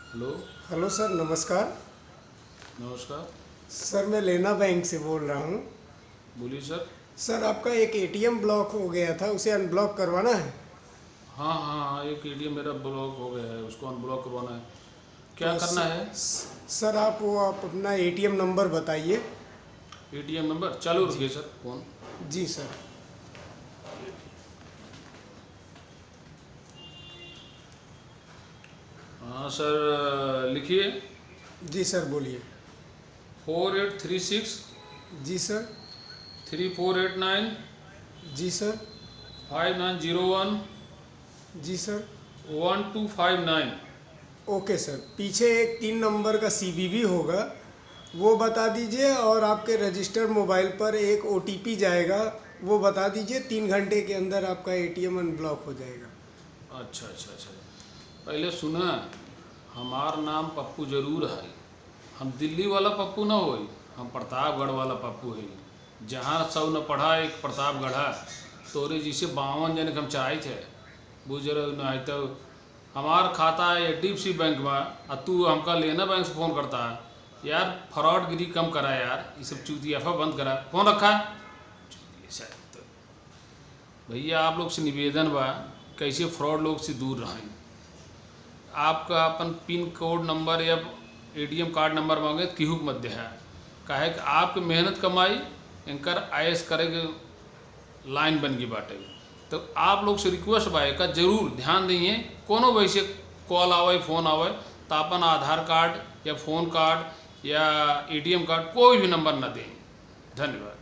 Hello. Hello sir, नमस्कार। नमस्कार। Sir मैं लेना बैंक से बोल रहा हूँ। बोलिए सर। सर आपका एक एटीएम ब्लॉक हो गया था, उसे अनब्लॉक करवाना है। हाँ हाँ हाँ, एक एटीएम मेरा ब्लॉक हो गया है, उसको अनब्लॉक करवाना है। क्या तो करना है? सर आप अपना एटीएम नंबर बताइए। एटीएम नंबर चालू जी रखिए सर फ़ोन। जी सर। हाँ सर, लिखिए। जी सर बोलिए। 4836 जी सर। 3489 जी सर। 5901 जी सर। 1259। ओके सर, पीछे एक 3 नंबर का सीवीवी होगा, वो बता दीजिए। और आपके रजिस्टर्ड मोबाइल पर एक ओटीपी जाएगा, वो बता दीजिए। 3 घंटे के अंदर आपका एटीएम अनब्लॉक हो जाएगा। अच्छा अच्छा अच्छा, पहले सुना, हमार नाम पप्पू जरूर है। हम दिल्ली वाला पप्पू ना होई, हम प्रतापगढ़ वाला पप्पू है। जहाँ सौ न पढ़ा एक प्रतापगढ़ है। तोरे जिसे 52 जन के हम चाहे थे बुझ रहे नहीं तो। हमार खाता है HDFC बैंक में, और तू हमका लेना बैंक से फ़ोन करता है यार। फ्रॉडगिरी कम करा यार, ये सब चूतियाफा बंद करा। फ़ोन रखा तो भैया आप लोग से निवेदन बा, कैसे फ्रॉड लोग से दूर रहें। आपका अपन पिन कोड नंबर या एटीएम कार्ड नंबर मांगे तो केहू मत दे है। काहे कि आपके मेहनत कमाई इनकर आयस करे के लाइन बन गई बाटे। तो आप लोग से रिक्वेस्ट बा का जरूर ध्यान दिए। कोनो वैसे कॉल आवे फ़ोन आवे तो अपन आधार कार्ड या फ़ोन कार्ड या एटीएम कार्ड कोई भी नंबर ना दें। धन्यवाद।